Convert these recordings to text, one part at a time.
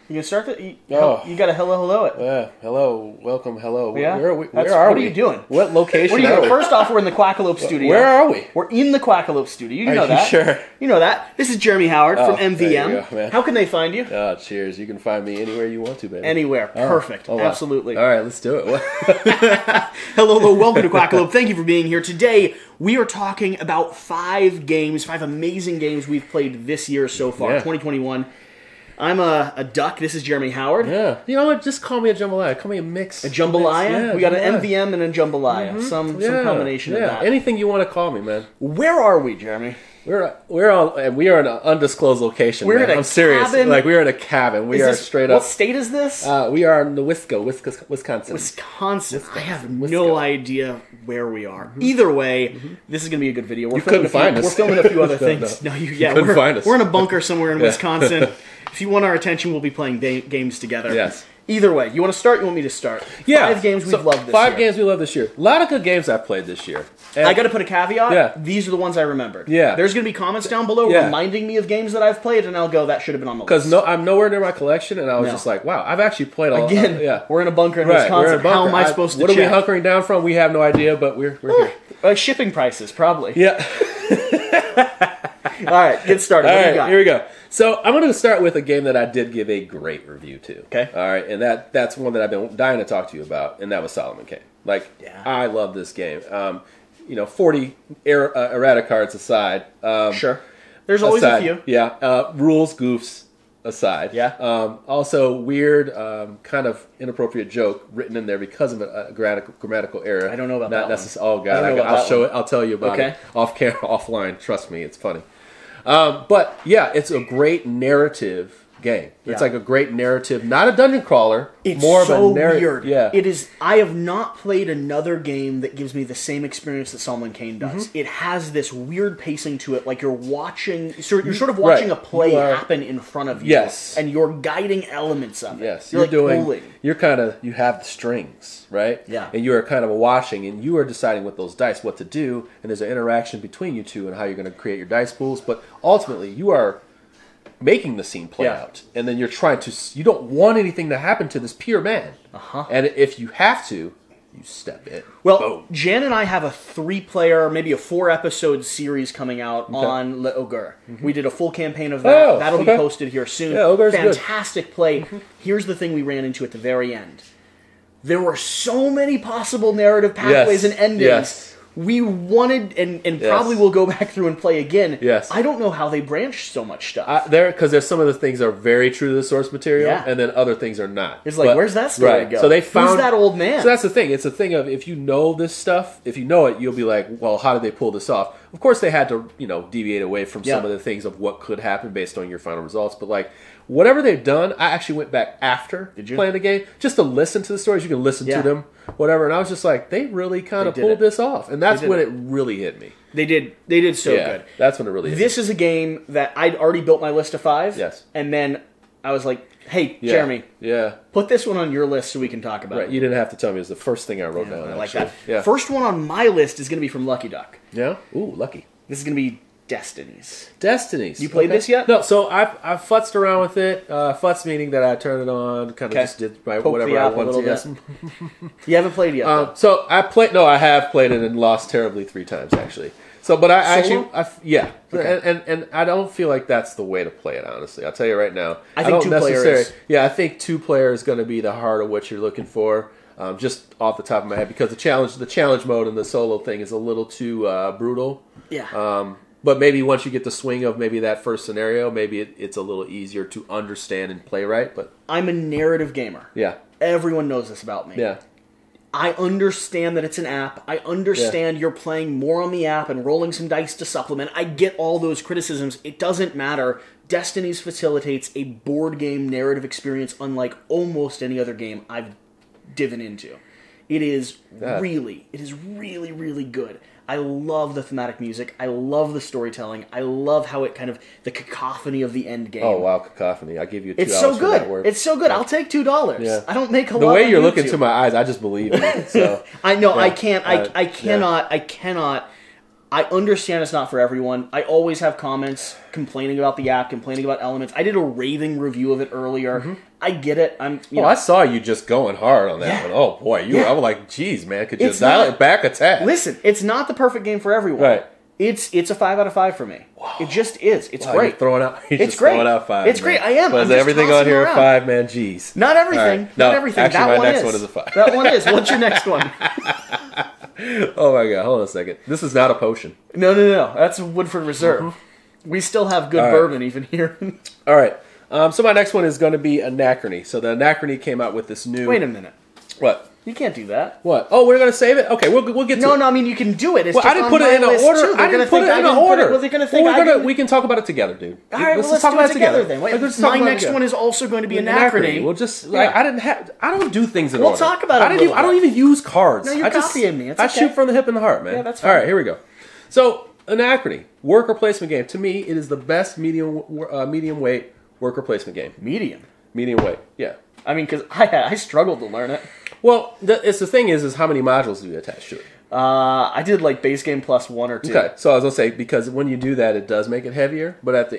You can start the. You got to hello it. Yeah, hello, welcome, hello. Yeah? Where are we? What are you doing? What location What are you are doing? we? First off, we're in the Quackalope studio. Where are we? We're in the Quackalope studio. You know Are that. you sure? You know that. This is Jeremy Howard from MVM. There you go, man. How can they find you? Oh, cheers. You can find me anywhere you want to, baby. Anywhere. Perfect. Wow. Absolutely. All right, let's do it. Hello, welcome to Quackalope. Thank you for being here. Today, we are talking about 5 amazing games we've played this year so far, 2021. I'm a duck. This is Jeremy Howard. Yeah. You know what? Just call me a jambalaya. Call me a mix. A jambalaya? Yeah, we got an MVM and a jambalaya. Mm-hmm. Some combination of that. Anything you want to call me, man. Where are we, Jeremy? We are in an undisclosed location. We're man. in a I'm serious. cabin? Like we're in a cabin. We are straight up. What state is this? We are in the Wisconsin. Wisconsin. I have no idea where we are. Mm-hmm. Either way, this is going to be a good video. You couldn't find us. We're filming a few other things. No, you couldn't find us. We're in a bunker somewhere in Wisconsin. If you want our attention, we'll be playing games together. Yes. Either way, you want to start? You want me to start? Yeah. 5 games we've loved this year. 5 games we love this year. A lot of good games I've played this year. And I got to put a caveat. Yeah. These are the ones I remembered. Yeah. There's going to be comments down below reminding me of games that I've played, and I'll go, that should have been on the list. Because I'm nowhere near my collection, and I was just like, wow, I've actually played a lot. Again, we're in a bunker in Wisconsin. We're in a bunker. How am I supposed to What check? are we hunkering down from? We have no idea, but we're here. Shipping prices, probably. Yeah. All right, get started. What do you got? Here we go. So I'm going to start with a game that I did give a great review to. Okay. All right, and that's one that I've been dying to talk to you about, and that was Solomon Kane. I love this game. 40 errata cards aside. Sure. There's always a few. Yeah. Rules, goofs aside. Yeah. Also, weird, kind of inappropriate joke written in there because of a grammatical error. I don't know about that one. Oh, God. I'll show it. I'll tell you about it offline. Trust me. It's funny. But, yeah, it's a great narrative game. It's like a great narrative, not a dungeon crawler. It's more so of a narrative. Weird. Yeah. It is. I have not played another game that gives me the same experience that Solomon Kane does. Mm-hmm. It has this weird pacing to it, like you're watching. You're sort of watching a play happen in front of you. Yes. And you're guiding elements of it. Yes. You're pulling. You have the strings, right? Yeah. And you are kind of watching, and you are deciding with those dice what to do, and there's an interaction between you two and how you're going to create your dice pools. But ultimately, you are making the scene play out, and then you don't want anything to happen to this pure man. And if you have to, you step in. Well, boom. Jan and I have a 3-player, maybe a 4-episode series coming out on Le Ogre. Mm-hmm. We did a full campaign of that. That'll be posted here soon. Yeah, Ogre's fantastic play. Mm-hmm. Here's the thing we ran into at the very end. There were so many possible narrative pathways and endings. Yes. We wanted, and probably will go back through and play again. Yes. I don't know how they branched so much stuff. Because there's some of the things are very true to the source material, and then other things are not. It's like, where's that story go? So they found, who's that old man? So that's the thing. It's a thing of, if you know this stuff, if you know it, you'll be like, well, how did they pull this off? Of course, they had to, deviate away from some of the things of what could happen based on your final results. But whatever they've done, I actually went back after playing the game just to listen to the stories. You can listen to them, whatever. And I was just like, they really kind of pulled this off. And that's when it really hit me. They did so good. That's when it really hit me. This is a game that I'd already built my list of 5. Yes. And then I was like, hey, Jeremy. Yeah. Put this one on your list so we can talk about it. Right. You didn't have to tell me. It was the first thing I wrote down. I like that. Yeah. First one on my list is going to be from Lucky Duck. Yeah? Ooh, lucky. This is going to be Destinies. Destinies. You played this yet? No, so I've futzed around with it. Futz meaning that I turned it on, kind of just did whatever I wanted to. Yes. You haven't played yet. So I played. No, I have played it and lost terribly 3 times actually. So, but and I don't feel like that's the way to play it. Honestly, I'll tell you right now. I think 2-player is. Yeah, I think 2-player is going to be the heart of what you're looking for. Just off the top of my head, because the challenge mode and the solo thing is a little too brutal. Yeah. But maybe once you get the swing of maybe that first scenario, maybe it's a little easier to understand and play right. But I'm a narrative gamer. Yeah. Everyone knows this about me. Yeah. I understand that it's an app. I understand you're playing more on the app and rolling some dice to supplement. I get all those criticisms. It doesn't matter. Destinies facilitates a board game narrative experience unlike almost any other game I've divin into. It is really, really good. I love the thematic music. I love the storytelling. I love how it kind of, the cacophony of the end game. Oh, wow, cacophony. I'll give you $2 it's so for good. that word. It's so good. I'll take $2. Yeah. I don't make a lot The way you're on looking YouTube. to my eyes, I just believe you. So I know, yeah. I cannot I understand it's not for everyone. I always have comments complaining about the app, complaining about elements. I did a raving review of it earlier. Mm-hmm. I get it. I saw you just go hard on that one. Oh boy, I was like, geez, man, could you dial it back a tad? Listen, it's not the perfect game for everyone. Right. It's a 5 out of 5 for me. Wow. It just is. It's great. You're throwing out. It's great. Throwing out 5. It's great. I am. But everything on here a 5, man. Jeez. Not everything. Right. No, not everything. Actually, that my one next is. one is a 5. That one is. What's your next one? Oh my god! Hold on a second. This is not a potion. No. That's Woodford Reserve. Mm-hmm. We still have good bourbon even here. All right. So my next one is going to be Anachrony. So the Anachrony came out with this new. Wait a minute. What? You can't do that. What? Oh, we're going to save it? Okay, we'll get to it. No, I mean, you can do it. It's just I didn't put it in an order. I didn't put it in an order. Well, they're going to think we can talk about it together, dude. All right, let's talk about it together then. Wait, my next one is also going to be Anachrony. We'll just, I don't do things in order. We'll talk about it I don't even use cards. No, you're copying me. It's I shoot from the hip and the heart, man. Yeah, that's fine. All right, here we go. So, Anachrony, worker placement game. To me, it is the best medium weight worker placement game. Medium weight, yeah. I mean, because I struggled to learn it. Well, the thing is how many modules do you attach to it? I did like base game plus 1 or 2. Okay, so I was gonna say because when you do that, it does make it heavier. But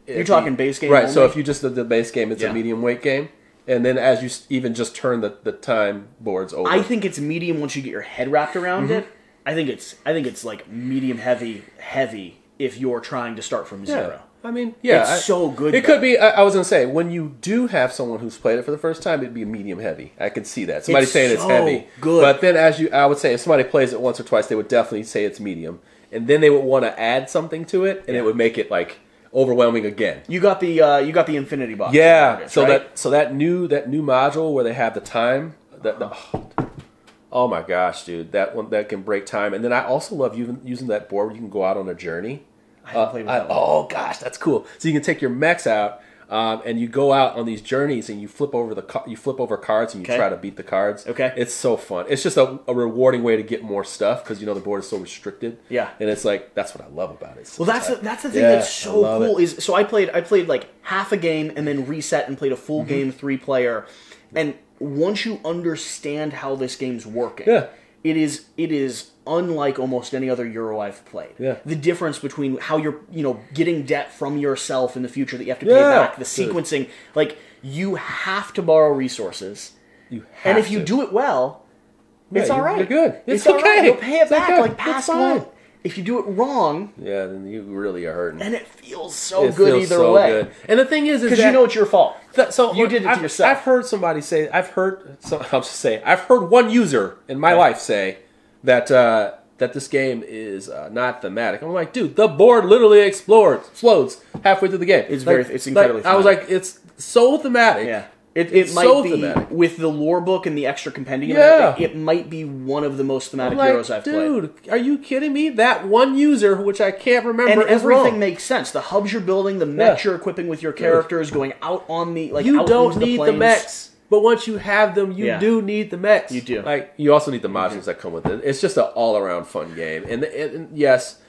you're talking base game, right? Only? So if you just did the base game, it's a medium weight game, and then as you even just turn the time boards over, I think it's medium once you get your head wrapped around it. I think it's like medium heavy if you're trying to start from 0. I mean, yeah, it's so good. It could be. I was gonna say when you do have someone who's played it for the first time, it'd be medium heavy. I can see that. Somebody saying it's heavy, good. But then I would say if somebody plays it once or twice, they would definitely say it's medium, and then they would want to add something to it, and it would make it like overwhelming again. You got the infinity box. Yeah. Targets, so right? that new module where they have the time. Oh my gosh, dude, that one that can break time, and then I also love using that board where you can go out on a journey. I haven't played with that one. Oh gosh, that's cool. So you can take your mechs out, and you go out on these journeys, and you flip over cards, and you try to beat the cards. Okay, it's so fun. It's just a rewarding way to get more stuff because the board is so restricted. Yeah, and it's like that's what I love about it. Well, that's the thing that's so cool is so I played like half a game and then reset and played a full game 3-player, and once you understand how this game's working, it is unlike almost any other Euro I've played. Yeah. The difference between how you're, getting debt from yourself in the future that you have to pay back, the sequencing, like you have to borrow resources. And if you do it well, it's all right. You're good. It's okay. okay. You'll pay it back like past one. If you do it wrong, then you really are hurting. And it feels so good either way. Good. And the thing is because you know it's your fault. So you did it to yourself. I've heard somebody say. I've heard one user in my life say that this game is not thematic. I'm like, dude, the board literally explodes halfway through the game. It's incredibly. I was like, it's so thematic. Yeah. It might be thematic. With the lore book and the extra compendium. Yeah. It might be one of the most thematic heroes I've played. Dude, are you kidding me? That one user, which I can't remember, and is everything wrong. Makes sense. The hubs you're building, the mechs you're equipping with your characters, going out on the you don't need the mechs. But once you have them, you do need the mechs. You do. Like you also need the modules that come with it. It's just an all-around fun game. And yes,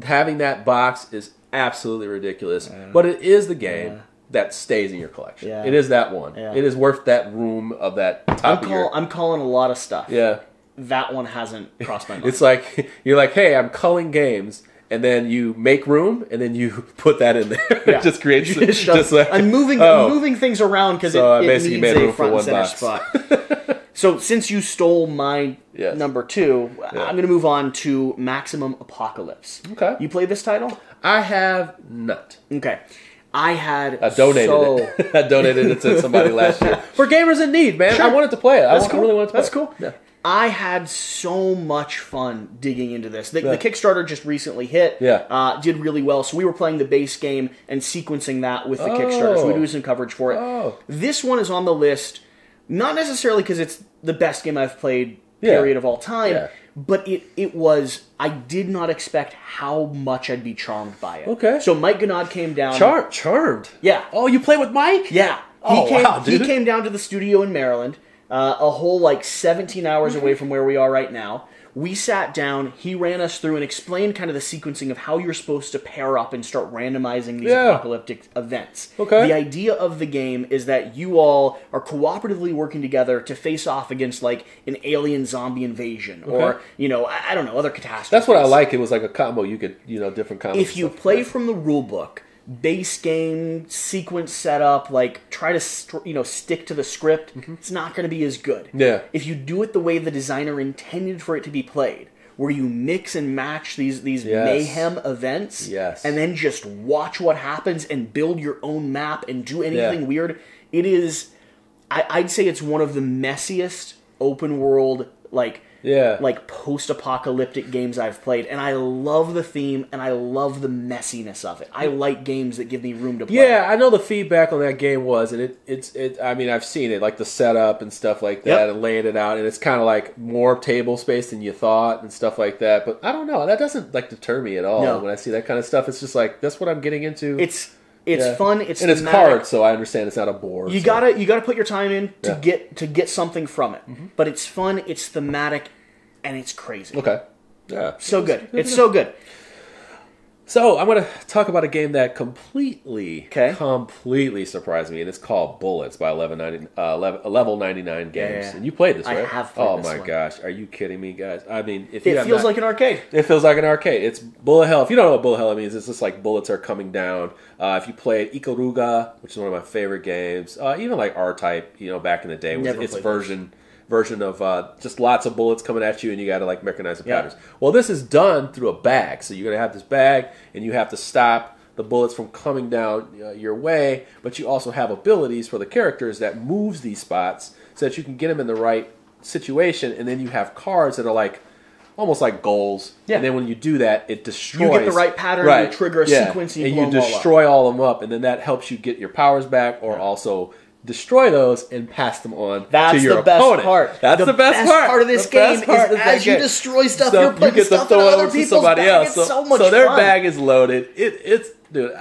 having that box is absolutely ridiculous. But it is the game that stays in your collection. Yeah. It is that one. Yeah. It is worth that room of that top I'm calling a lot of stuff. Yeah. That one hasn't crossed my mind. It's like you're like, hey, I'm culling games. And then you make room, and then you put that in there. Yeah. It just creates just like I'm moving things around because it needs a front and center spot. So since you stole my number 2, I'm going to move on to Maximum Apocalypse. Okay, you played this title? I have not. Okay, I donated it. I donated it to somebody last year for gamers in need. Man, sure. I wanted to play it. I really wanted to play it. That's cool. Yeah. I had so much fun digging into this. The Kickstarter just recently hit. Yeah. Did really well. So we were playing the base game and sequencing that with the Kickstarter. So we do some coverage for it. Oh. This one is on the list, not necessarily because it's the best game I've played, period, of all time, but it was, I did not expect how much I'd be charmed by it. Okay. So Mike Goddard came down. Charmed? Yeah. Oh, you play with Mike? Yeah. He came down to the studio in Maryland. a whole like 17 hours away from where we are right now. We sat down, he ran us through and explained kind of the sequencing of how you're supposed to pair up and start randomizing these apocalyptic events. Okay. The idea of the game is that you all are cooperatively working together to face off against like an alien zombie invasion or, I don't know, other catastrophes. That's what I like. It was like a combo. You could, different combos. If you play from the rule book, base game, sequence setup, like try to stick to the script, it's not going to be as good. Yeah. If you do it the way the designer intended for it to be played, where you mix and match these mayhem events, and then just watch what happens and build your own map and do anything weird, it is, I'd say it's one of the messiest open world, like post-apocalyptic games I've played, and I love the theme and I love the messiness of it. I like games that give me room to play. Yeah, I know the feedback on that game was, and it's I mean, I've seen it, like the setup and stuff like that, and laying it out, and it's kind of like more table space than you thought and stuff like that. But I don't know, that doesn't like deter me at all when I see that kind of stuff. It's just like that's what I'm getting into. It's fun. It's and thematic. It's cards, so I understand it's not a board. You gotta put your time in to get something from it. But it's fun. It's thematic, and it's crazy. Okay, yeah, so good. It's so good. So I'm going to talk about a game that completely surprised me, and it's called Bullets by Level 99 Games. Yeah. And you played this, right? I have played this one. Oh my gosh, are you kidding me, guys? I mean, if it feels like an arcade. It feels like an arcade. It's bullet hell. If you don't know what bullet hell means, it's just like bullets are coming down. If you played Ikaruga, which is one of my favorite games, even like R-Type, back in the day, its version of just lots of bullets coming at you, and you got to like mechanize the patterns. Well, this is done through a bag, so you're going to have this bag, and you have to stop the bullets from coming down your way, but you also have abilities for the characters that moves these spots so that you can get them in the right situation, and then you have cards that are like almost like goals, and then when you do that, it destroys. You get the right pattern, you trigger a sequence, and you destroy all of them up, and then that helps you get your powers back, or also destroy those and pass them on to your opponent. That's the best part of this game is as you destroy stuff, you're putting stuff in other people's bag. It's so much fun. So their bag is loaded. Dude,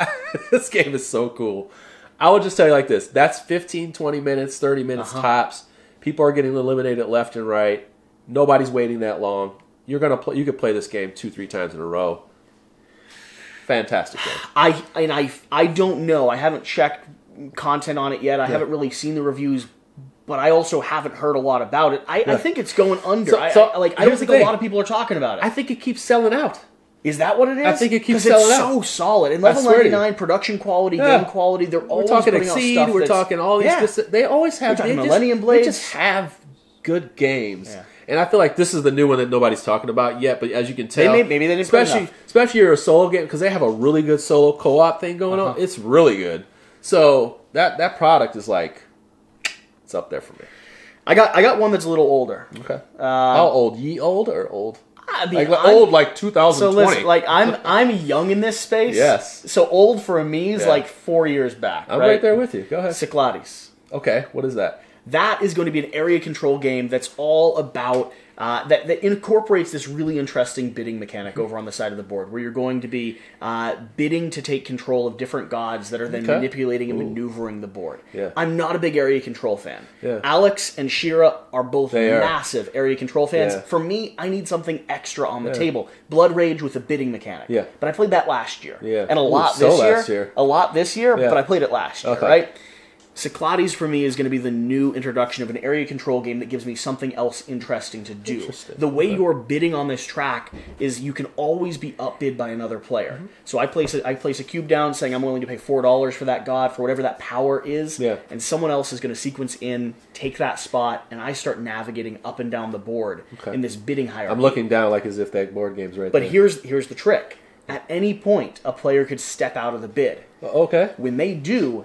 this game is so cool. I will just tell you like this. That's 15, 20 minutes, 30 minutes tops. People are getting eliminated left and right. Nobody's waiting that long. You could play this game 2-3 times in a row. Fantastic game. I don't know. I haven't checked content on it yet. I haven't really seen the reviews, but I also haven't heard a lot about it. I think it's going under. I don't think a lot of people are talking about it. I think it keeps selling out. Is that what it is? I think it keeps selling out. Because it's so solid. And Level 99, production quality, game quality, they're always talking putting Exceed, out stuff. We're talking all these... They always have... We're talking Millennium Blades. They just have good games. Yeah. And I feel like this is the new one that nobody's talking about yet, but as you can tell... Maybe they didn't especially if you're a solo game, because they have a really good solo co-op thing going on. It's really good. So that product is like... It's up there for me. I got one that's a little older. Okay. How old? Ye old or old? I mean, old like 2020. So listen, like I'm young in this space. Yes. So old for me is like 4 years back. I'm right there with you. Go ahead. Cyclades. Okay. What is that? That is going to be an area control game that's all about that incorporates this really interesting bidding mechanic over on the side of the board, where you're going to be bidding to take control of different gods that are then manipulating and maneuvering the board. Yeah. I'm not a big area control fan. Yeah. Alex and Shira are both massive area control fans. Yeah. For me, I need something extra on the table. Blood Rage with a bidding mechanic. Yeah. But I played that last year. Yeah. And a lot this year. A lot this year, but I played it last year, right? Cyclades for me is going to be the new introduction of an area control game that gives me something else interesting to do. The way you're bidding on this track is you can always be upbid by another player. So I place a cube down saying I'm willing to pay $4 for that god, for whatever that power is, and someone else is going to sequence in, take that spot, and I start navigating up and down the board in this bidding hierarchy. I'm looking down like as if that board game's right there. But here's the trick. At any point, a player could step out of the bid. Okay. When they do,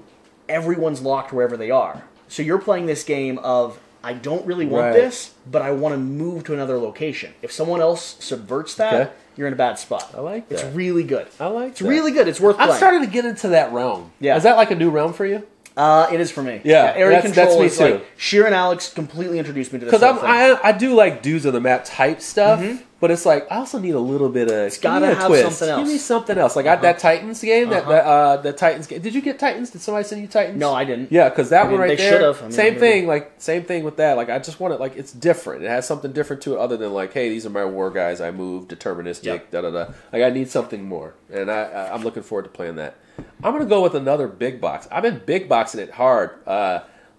everyone's locked wherever they are. So you're playing this game of, I don't really want this, but I want to move to another location. If someone else subverts that, you're in a bad spot. I like that. It's really good. I like It's really good. It's worth playing. I'm starting to get into that realm. Yeah. Is that like a new realm for you? It is for me. Yeah, area control that's me is too. Like, Sheer and Alex completely introduced me to this. Because I do like dudes on the map type stuff, But it's like I also need a little bit of. It's gotta have twist. something else. Give me something else. Like that Titans game. That Titans game. Did you get Titans? Did somebody send you Titans? No, I didn't. Yeah, because that one right they there. Should have. Same thing. Like same thing with that. Like I just want it. Like it's different. It has something different to it other than like, hey, these are my war guys. I move deterministic. Yep. Da da da. Like I need something more, and I'm looking forward to playing that. I'm gonna go with another big box. I've been big boxing it hard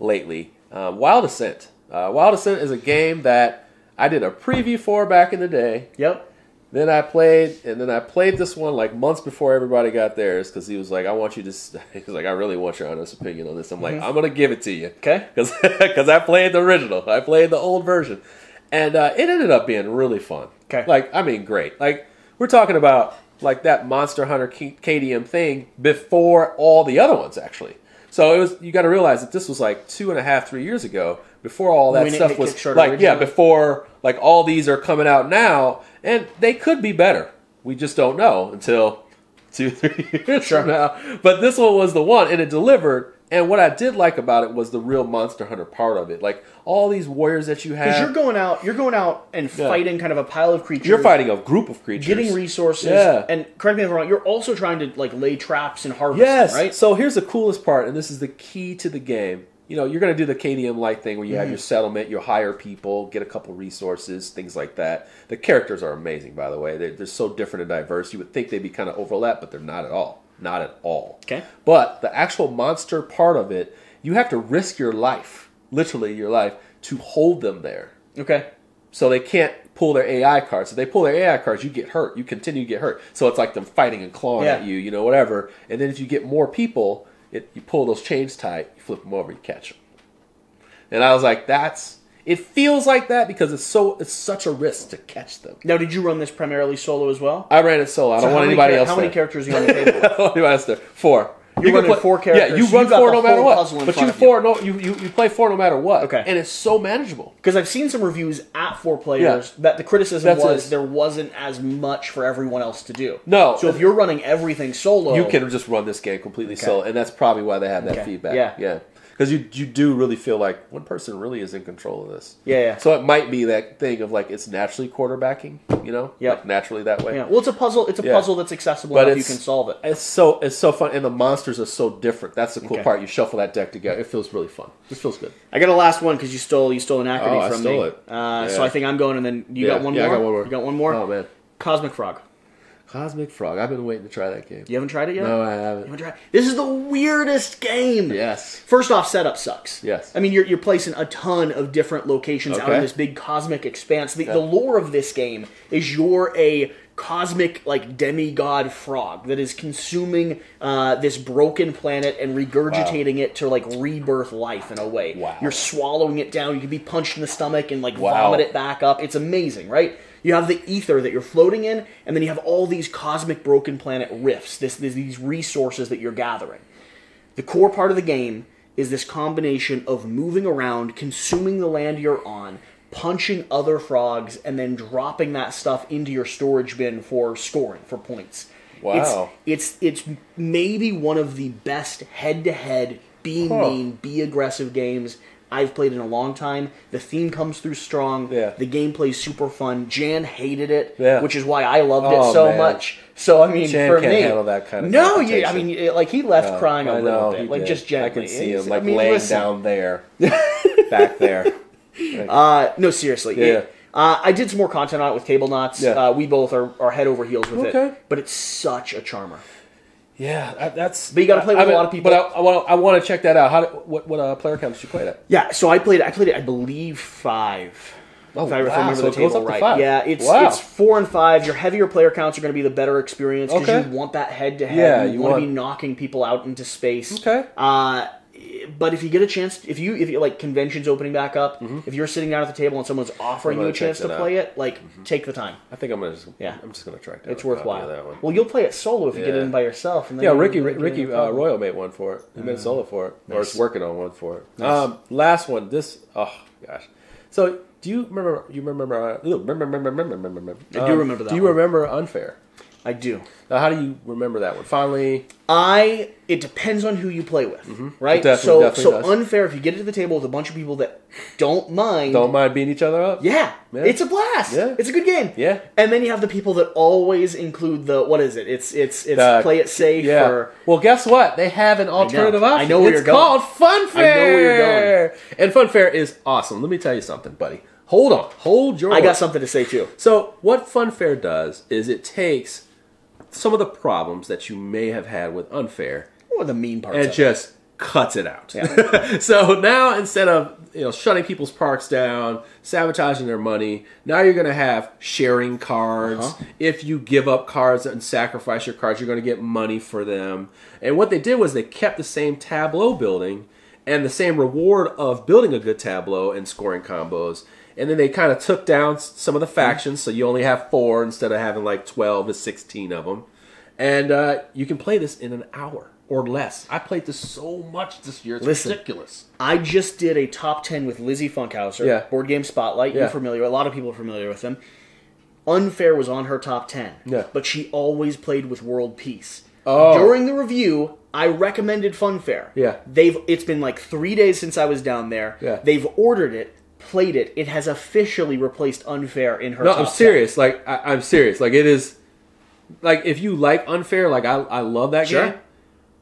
lately. Wild Assent. Wild Assent is a game that I did a preview for back in the day. Yep. Then I played this one like months before everybody got theirs because he was like, I want you to. He was like, I really want your honest opinion on this. I'm like, I'm gonna give it to you, okay? Because I played the original, I played the old version, and it ended up being really fun. Okay, like I mean, great. Like we're talking about like that Monster Hunter KDM thing before all the other ones actually. So it was. You got to realize that this was like 2.5, 3 years ago. Before all that stuff was like, originally. Before like all these are coming out now, and they could be better. We just don't know until 2-3 years from now. But this one was the one, and it delivered. And what I did like about it was the real Monster Hunter part of it, like all these warriors that you have. Because you're going out and fighting kind of a pile of creatures. You're fighting a group of creatures, getting resources. Yeah. And correct me if I'm wrong. You're also trying to like lay traps and harvest. Yes. Them, right. So here's the coolest part, and this is the key to the game. You know, you're going to do the KDM-like thing where you have your settlement, you hire people, get a couple resources, things like that. The characters are amazing, by the way. They're so different and diverse. You would think they'd be kind of overlap, but they're not at all. Not at all. Okay. But the actual monster part of it, you have to risk your life, literally your life, to hold them there. Okay. So they can't pull their AI cards. If they pull their AI cards, you get hurt. You continue to get hurt. So it's like them fighting and clawing at you, whatever. And then if you get more people... you pull those chains tight, you flip them over, you catch them. And I was like, it feels like that because it's such a risk to catch them. Now, did you run this primarily solo as well? I ran it solo. I don't want anybody else there. How many characters are you on the table with? I don't want anybody else there. 4. You're running 4 characters. Yeah, you run 4 no matter what. But you play 4 no matter what. Okay. And it's so manageable. Because I've seen some reviews at 4 players that the criticism was there wasn't as much for everyone else to do. No. So if you're running everything solo... You can just run this game completely solo. And that's probably why they have that feedback. Yeah. Because you do really feel like one person really is in control of this. Yeah. So it might be that thing of like it's naturally quarterbacking, like naturally that way. Yeah. Well, it's a puzzle. It's a puzzle that's accessible enough you can solve it. It's so fun, and the monsters are so different. That's the cool part. You shuffle that deck together. It feels really fun. It feels good. I got a last one because you stole Anachrony from me. I stole it. So I think I'm going, and then you got one more. I got one more. You got one more. Oh man, Cosmic Frog. Cosmic Frog. I've been waiting to try that game. You haven't tried it yet? No, I haven't. You haven't tried? This is the weirdest game. Yes. First off, setup sucks. Yes. I mean, you're placing a ton of different locations out in this big cosmic expanse. The lore of this game is you're a cosmic, like, demigod frog that is consuming this broken planet and regurgitating it to, like, rebirth life in a way. Wow. You're swallowing it down. You can be punched in the stomach and, like, vomit it back up. It's amazing, right? You have the ether that you're floating in, and then you have all these cosmic broken planet rifts, these resources that you're gathering. The core part of the game is this combination of moving around, consuming the land you're on, punching other frogs, and then dropping that stuff into your storage bin for scoring, for points. Wow. It's maybe one of the best head-to-head, be mean, be aggressive games I've played in a long time. The theme comes through strong. Yeah. The gameplay's super fun. Jan hated it, yeah. which is why I loved it so much. So, I mean, Jan for can't me... handle that kind of I mean, like, he left crying a little bit. Like, just gently. I can see him, like, laying down there. Back there. No, seriously. Yeah. I did some more content on it with Table Knots. Yeah. We both are head over heels with it. But it's such a charmer. Yeah, that's. But you got to play with a lot of people. But I want to check that out. What player counts did you play it at? Yeah, so I played it. I believe 5. If I remember so the table up to right. 5. Yeah, it's 4 and 5. Your heavier player counts are going to be the better experience because you want that head to head. Yeah, you want to be knocking people out into space. Okay. But if you get a chance, if you like conventions opening back up, if you're sitting down at the table and someone's offering you a chance to play it, like take the time. I think I'm just gonna try it. It's worthwhile. That one. Well, you'll play it solo if you get it in by yourself. And then Ricky Royal made one for it. He made a solo for it, or is working on one for it. Nice. Last one. Oh gosh. So do you remember? I do remember that. Do you remember Unfair? I do. Now, how do you remember that one? Finally, it depends on who you play with, right? Definitely So does. Unfair, if you get to the table with a bunch of people that don't mind beating each other up. Yeah, it's a blast. Yeah. It's a good game. Yeah. And then you have the people that always include the, what is it? It's play it safe. Yeah. Or, well, guess what? They have an alternative option. I know where you're going. It's called Funfair. I know where you're going. And Funfair is awesome. Let me tell you something, buddy. Hold on. Hold your I horse. got something to say, too. So what Funfair does is it takes some of the problems that you may have had with Unfair What are the mean parts and of just cuts it out. Yeah. So now instead of shutting people's parks down, sabotaging their money, now you're going to have sharing cards. If you give up cards and sacrifice your cards, you're going to get money for them. And what they did was they kept the same tableau building and the same reward of building a good tableau and scoring combos. And then they kind of took down some of the factions, so you only have 4 instead of having like 12 to 16 of them. And you can play this in an hour or less. I played this so much this year; it's ridiculous. I just did a top 10 with Lizzie Funkhauser. Yeah. Board Game Spotlight. You're familiar. A lot of people are familiar with them. Unfair was on her top 10. Yeah. But she always played with World Peace. Oh. During the review, I recommended Funfair. Yeah. It's been like 3 days since I was down there. Yeah. They've ordered it, played it. It has officially replaced Unfair in her top 10. No, I'm serious. 10. Like I'm serious. Like it is. Like if you like Unfair, like I love that game.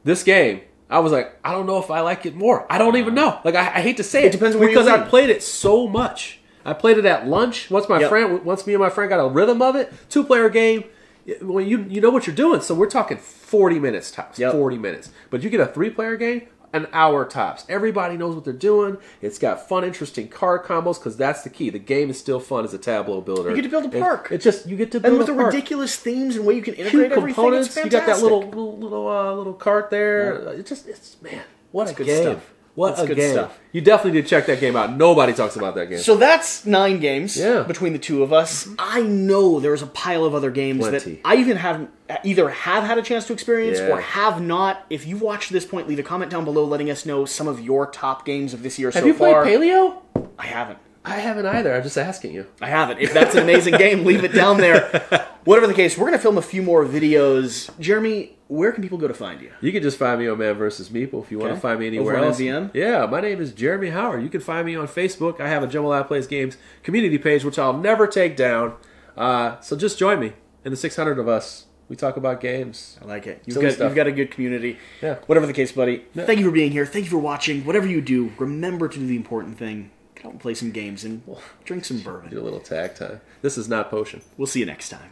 This game, I was like, I don't know if I like it more. I don't even know. Like I hate to say it, depends on where because you I played it so much. I played it at lunch. Once me and my friend got a rhythm of it. 2-player game. Well, you know what you're doing. So we're talking 40 minutes tops. 40 minutes. But you get a 3-player game, an hour tops. Everybody knows what they're doing. It's got fun, interesting card combos because that's the key. The game is still fun as a tableau builder. You get to build a park. It's just you get to build and with a the park. ridiculous themes and way you can integrate everything. Components. It's fantastic. You got that little cart there. Yeah. It's man, what a good game! stuff. What a good game! Stuff. You definitely need to check that game out. Nobody talks about that game. So that's 9 games between the two of us. Mm-hmm. I know there's a pile of other games that I even haven't either have had a chance to experience or have not. If you've watched to this point, leave a comment down below letting us know some of your top games of this year so far. Have you played Paleo? I haven't. I haven't either. I'm just asking you. I haven't. If that's an amazing game, leave it down there. Whatever the case, we're going to film a few more videos. Jeremy, where can people go to find you? You can just find me on Man vs. Meeple if you want to find me anywhere Over on else. MVM? Yeah, my name is Jeremy Howard. You can find me on Facebook. I have a Jumbo Lab Plays Games community page, which I'll never take down. So just join me. In the 600 of us, we talk about games. I like it. You've got a good community. Yeah. Whatever the case, buddy. Yeah. Thank you for being here. Thank you for watching. Whatever you do, remember to do the important thing. Get out and play some games and drink some bourbon. Do a little tag time. This is not potion. We'll see you next time.